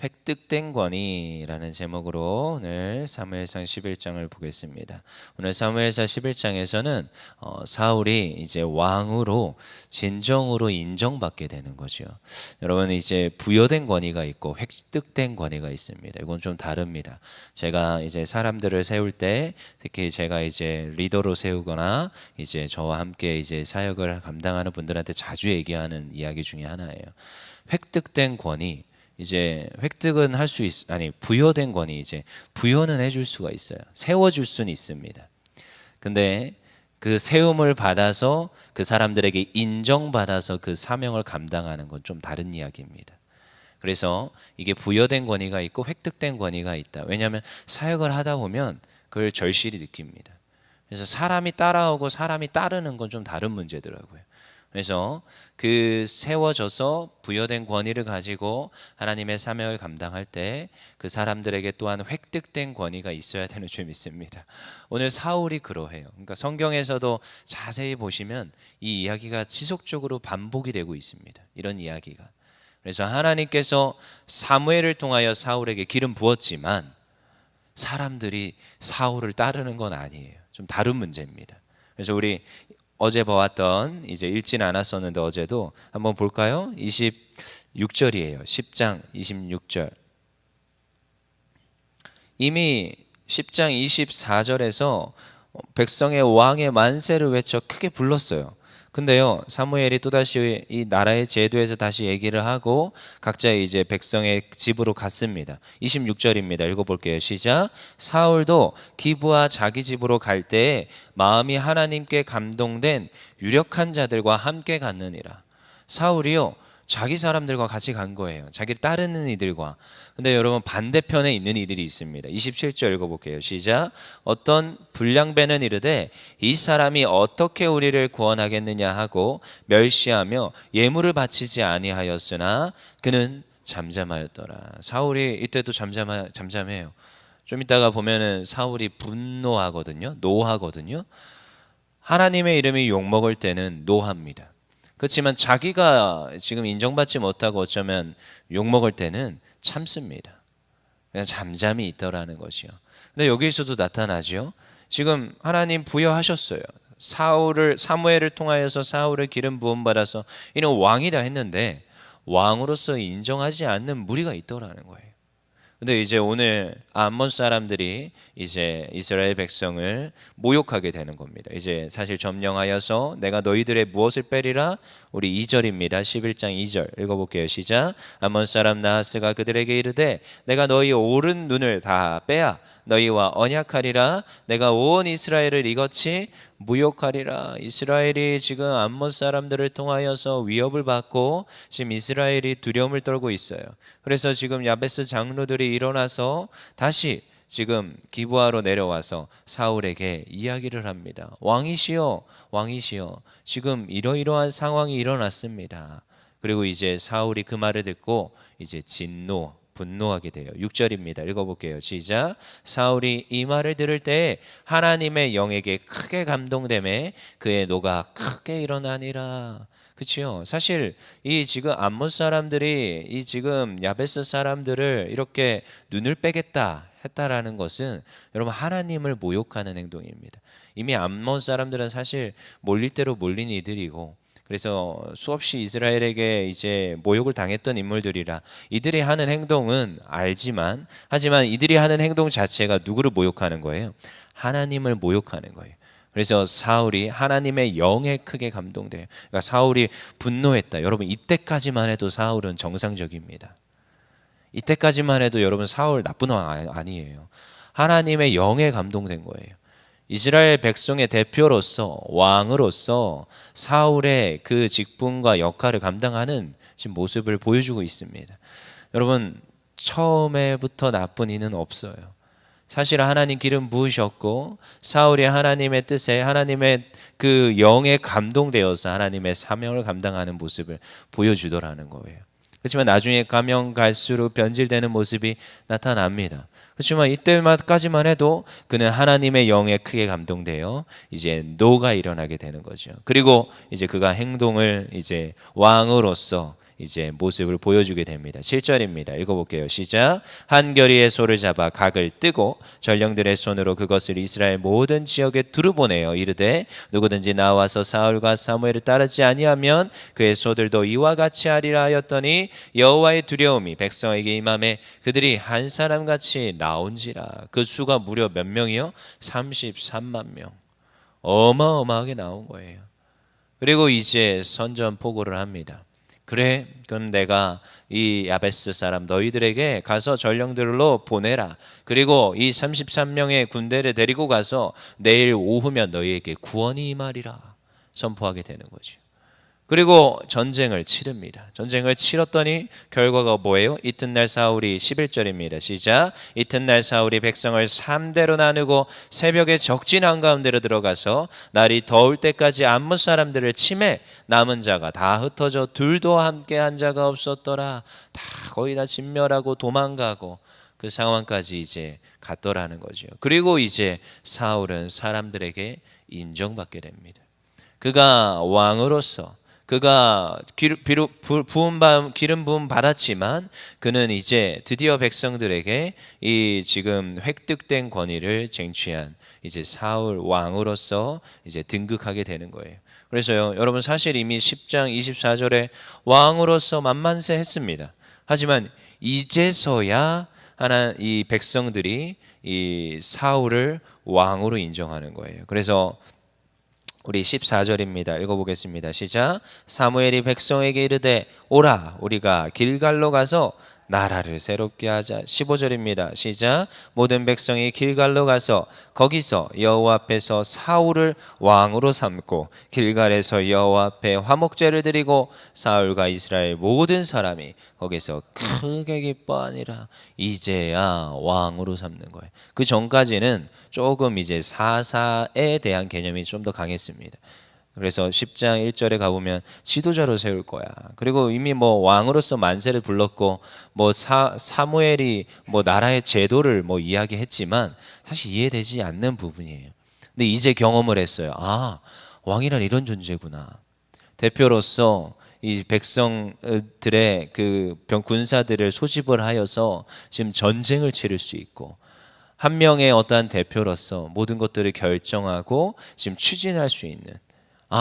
획득된 권위라는 제목으로 오늘 사무엘상 11장을 보겠습니다. 오늘 사무엘상 11장에서는 사울이 이제 왕으로 진정으로 인정받게 되는 거죠. 여러분, 이제 부여된 권위가 있고 획득된 권위가 있습니다. 이건 좀 다릅니다. 제가 이제 사람들을 세울 때, 특히 제가 이제 리더로 세우거나 이제 저와 함께 이제 사역을 감당하는 분들한테 자주 얘기하는 이야기 중에 하나예요. 획득된 권위, 이제 획득은 할 수 부여된 권위, 이제 부여는 해줄 수가 있어요. 세워줄 수는 있습니다. 근데 그 세움을 받아서 그 사람들에게 인정받아서 그 사명을 감당하는 건 좀 다른 이야기입니다. 그래서 이게 부여된 권위가 있고 획득된 권위가 있다. 왜냐하면 사역을 하다 보면 그걸 절실히 느낍니다. 그래서 사람이 따라오고 사람이 따르는 건 좀 다른 문제더라고요. 그래서 그 세워져서 부여된 권위를 가지고 하나님의 사명을 감당할 때 그 사람들에게 또한 획득된 권위가 있어야 되는 줄 믿습니다. 오늘 사울이 그러해요. 그러니까 성경에서도 자세히 보시면 이 이야기가 지속적으로 반복이 되고 있습니다. 이런 이야기가. 그래서 하나님께서 사무엘을 통하여 사울에게 기름 부었지만 사람들이 사울을 따르는 건 아니에요. 좀 다른 문제입니다. 그래서 우리 어제 보았던, 이제 읽진 않았었는데 어제도 한번 볼까요? 26절이에요. 10장 26절. 이미 10장 24절에서 백성의 왕의 만세를 외쳐 크게 불렀어요. 근데요, 사무엘이 또다시 이 나라의 제도에서 다시 얘기를 하고 각자 이제 백성의 집으로 갔습니다. 26절입니다. 읽어볼게요. 시작. 사울도 기브와 자기 집으로 갈 때에 마음이 하나님께 감동된 유력한 자들과 함께 갔느니라. 사울이요, 자기 사람들과 같이 간 거예요. 자기를 따르는 이들과. 근데 여러분, 반대편에 있는 이들이 있습니다. 27절 읽어볼게요. 시작. 어떤 불량배는 이르되 이 사람이 어떻게 우리를 구원하겠느냐 하고 멸시하며 예물을 바치지 아니하였으나 그는 잠잠하였더라. 사울이 이때도 잠잠해요. 좀 이따가 보면은 사울이 분노하거든요. 노하거든요. 하나님의 이름이 욕먹을 때는 노합니다. 그렇지만 자기가 지금 인정받지 못하고 어쩌면 욕먹을 때는 참습니다. 그냥 잠잠히 있더라는 것이요. 근데 여기서도 나타나죠. 지금 하나님 부여하셨어요. 사무엘을 통하여서 사울을 기름 부음 받아서 이는 왕이라 했는데 왕으로서 인정하지 않는 무리가 있더라는 거예요. 근데 이제 오늘 암몬 사람들이 이제 이스라엘 백성을 모욕하게 되는 겁니다. 이제 사실 점령하여서 내가 너희들의 무엇을 빼리라? 우리 2절입니다. 11장 2절 읽어볼게요. 시작. 암몬 사람 나하스가 그들에게 이르되 내가 너희 오른 눈을 다 빼야 너희와 언약하리라. 내가 온 이스라엘을 이같이 무욕하리라. 이스라엘이 지금 암몬 사람들을 통하여서 위협을 받고 지금 이스라엘이 두려움을 떨고 있어요. 그래서 지금 야베스 장로들이 일어나서 다시 지금 기브아로 내려와서 사울에게 이야기를 합니다. 왕이시여, 왕이시여, 지금 이러이러한 상황이 일어났습니다. 그리고 이제 사울이 그 말을 듣고 이제 분노하게 돼요. 6절입니다. 읽어볼게요. 시작. 사울이 이 말을 들을 때 하나님의 영에게 크게 감동되매 그의 노가 크게 일어나니라. 그렇죠. 사실 이 지금 암몬 사람들이 이 지금 야베스 사람들을 이렇게 눈을 빼겠다 했다라는 것은 여러분 하나님을 모욕하는 행동입니다. 이미 암몬 사람들은 사실 몰릴 대로 몰린 이들이고 그래서 수없이 이스라엘에게 이제 모욕을 당했던 인물들이라 이들이 하는 행동은 알지만 하지만 이들이 하는 행동 자체가 누구를 모욕하는 거예요? 하나님을 모욕하는 거예요. 그래서 사울이 하나님의 영에 크게 감동돼요. 그러니까 사울이 분노했다. 여러분 이때까지만 해도 사울은 정상적입니다. 이때까지만 해도 여러분 사울 나쁜 왕 아니에요. 하나님의 영에 감동된 거예요. 이스라엘 백성의 대표로서 왕으로서 사울의 그 직분과 역할을 감당하는 지금 모습을 보여주고 있습니다. 여러분 처음에부터 나쁜 이는 없어요. 사실 하나님 기름 부으셨고 사울이 하나님의 뜻에 하나님의 그 영에 감동되어서 하나님의 사명을 감당하는 모습을 보여주더라는 거예요. 그렇지만 나중에 가면 갈수록 변질되는 모습이 나타납니다. 그렇지만 이때까지만 해도 그는 하나님의 영에 크게 감동되어 이제 노가 일어나게 되는 거죠. 그리고 이제 그가 행동을 이제 왕으로서 이제 모습을 보여주게 됩니다. 7절입니다. 읽어볼게요. 시작. 한 결의의 소를 잡아 각을 뜨고 전령들의 손으로 그것을 이스라엘 모든 지역에 두루 보내어 이르되 누구든지 나와서 사울과 사무엘을 따르지 아니하면 그의 소들도 이와 같이 하리라 하였더니 여호와의 두려움이 백성에게 임함에 그들이 한 사람같이 나온지라. 그 수가 무려 몇 명이요? 33만 명. 어마어마하게 나온 거예요. 그리고 이제 선전포고를 합니다. 그래, 그럼 내가 이 야베스 사람 너희들에게 가서 전령들로 보내라. 그리고 이 33명의 군대를 데리고 가서 내일 오후면 너희에게 구원이 임하리라 선포하게 되는 거죠. 그리고 전쟁을 치릅니다. 전쟁을 치렀더니 결과가 뭐예요? 이튿날 사울이 11절입니다. 시작. 이튿날 사울이 백성을 3대로 나누고 새벽에 적진 한가운데로 들어가서 날이 더울 때까지 암몬 사람들을 치매 남은 자가 다 흩어져 둘도 함께 한 자가 없었더라. 다 거의 다 진멸하고 도망가고 그 상황까지 이제 갔더라는 거죠. 그리고 이제 사울은 사람들에게 인정받게 됩니다. 그가 왕으로서 그가 기름 부음 받았지만 그는 이제 드디어 백성들에게 이 지금 획득된 권위를 쟁취한 이제 사울 왕으로서 이제 등극하게 되는 거예요. 그래서요, 여러분 사실 이미 10장 24절에 왕으로서 만만세 했습니다. 하지만 이제서야 이 백성들이 이 사울을 왕으로 인정하는 거예요. 그래서 우리 14절입니다. 읽어보겠습니다. 시작. 사무엘이 백성에게 이르되 오라 우리가 길갈로 가서 나라를 새롭게 하자. 15절입니다. 시작. 모든 백성이 길갈로 가서 거기서 여호와 앞에서 사울을 왕으로 삼고 길갈에서 여호와 앞에 화목제를 드리고 사울과 이스라엘 모든 사람이 거기서 크게 기뻐하니라. 이제야 왕으로 삼는 거예요. 그 전까지는 조금 이제 사사에 대한 개념이 좀 더 강했습니다. 그래서 10장 1절에 가보면 지도자로 세울 거야. 그리고 이미 뭐 왕으로서 만세를 불렀고 뭐 사무엘이 뭐 나라의 제도를 뭐 이야기했지만 사실 이해되지 않는 부분이에요. 근데 이제 경험을 했어요. 아, 왕이란 이런 존재구나. 대표로서 이 백성들의 그 군사들을 소집을 하여서 지금 전쟁을 치를 수 있고 한 명의 어떠한 대표로서 모든 것들을 결정하고 지금 추진할 수 있는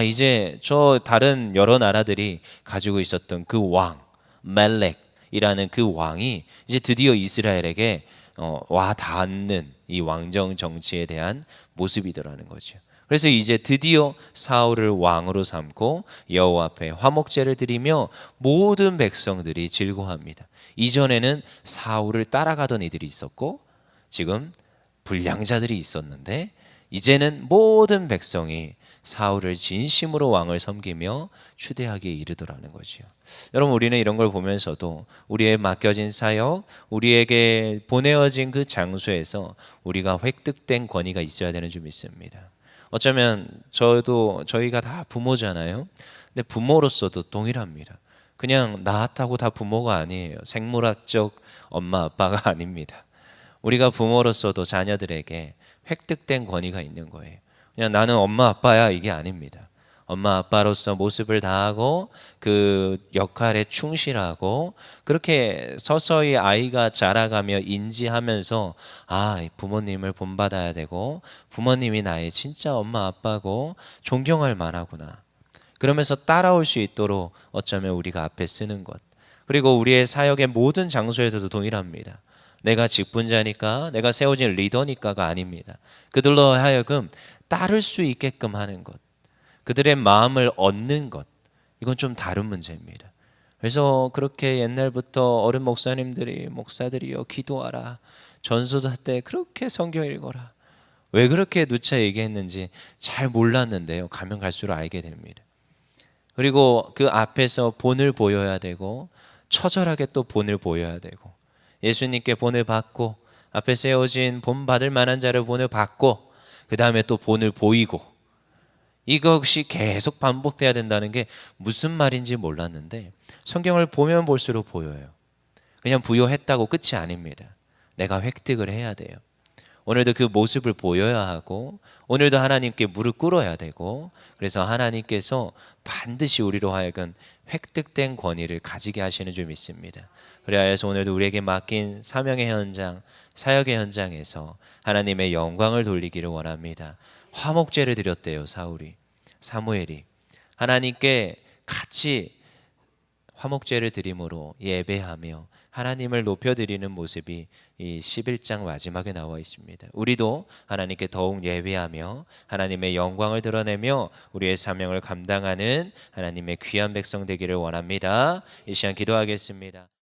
이제 저 다른 여러 나라들이 가지고 있었던 그 왕, 멜렉이라는 그 왕이 이제 드디어 이스라엘에게 와 닿는 이 왕정 정치에 대한 모습이더라는 거죠. 그래서 이제 드디어 사울을 왕으로 삼고 여호와 앞에 화목제를 드리며 모든 백성들이 즐거워합니다. 이전에는 사울을 따라가던 이들이 있었고 지금 불량자들이 있었는데 이제는 모든 백성이 사울을 진심으로 왕을 섬기며 추대하기에 이르더라는 거지요. 여러분 우리는 이런 걸 보면서도 우리의 맡겨진 사역, 우리에게 보내어진 그 장소에서 우리가 획득된 권위가 있어야 되는 줄 믿습니다. 어쩌면 저희가 다 부모잖아요. 근데 부모로서도 동일합니다. 그냥 낳았다고 다 부모가 아니에요. 생물학적 엄마 아빠가 아닙니다. 우리가 부모로서도 자녀들에게 획득된 권위가 있는 거예요. 그냥 나는 엄마 아빠야 이게 아닙니다. 엄마 아빠로서 모습을 다하고 그 역할에 충실하고 그렇게 서서히 아이가 자라가며 인지하면서 부모님을 본받아야 되고 부모님이 나의 진짜 엄마 아빠고 존경할 만하구나. 그러면서 따라올 수 있도록 어쩌면 우리가 앞에 쓰는 것. 그리고 우리의 사역의 모든 장소에서도 동일합니다. 내가 직분자니까 내가 세워진 리더니까가 아닙니다. 그들로 하여금 따를 수 있게끔 하는 것, 그들의 마음을 얻는 것, 이건 좀 다른 문제입니다. 그래서 그렇게 옛날부터 어른 목사들이요 기도하라, 전도사 때 그렇게 성경 읽어라, 왜 그렇게 누차 얘기했는지 잘 몰랐는데요, 가면 갈수록 알게 됩니다. 그리고 그 앞에서 본을 보여야 되고 처절하게 또 본을 보여야 되고 예수님께 본을 받고 앞에 세워진 본 받을 만한 자를 본을 받고 그 다음에 또 본을 보이고 이것이 계속 반복돼야 된다는 게 무슨 말인지 몰랐는데 성경을 보면 볼수록 보여요. 그냥 부여했다고 끝이 아닙니다. 내가 획득을 해야 돼요. 오늘도 그 모습을 보여야 하고 오늘도 하나님께 무릎 꿇어야 되고 그래서 하나님께서 반드시 우리로 하여금 획득된 권위를 가지게 하시는 줄 믿습니다. 그래서 오늘도 우리에게 맡긴 사명의 현장, 사역의 현장에서 하나님의 영광을 돌리기를 원합니다. 화목제를 드렸대요, 사무엘이. 하나님께 같이 화목제를 드림으로 예배하며 하나님을 높여드리는 모습이 이 11장 마지막에 나와 있습니다. 우리도 하나님께 더욱 예배하며 하나님의 영광을 드러내며 우리의 사명을 감당하는 하나님의 귀한 백성 되기를 원합니다. 이 시간 기도하겠습니다.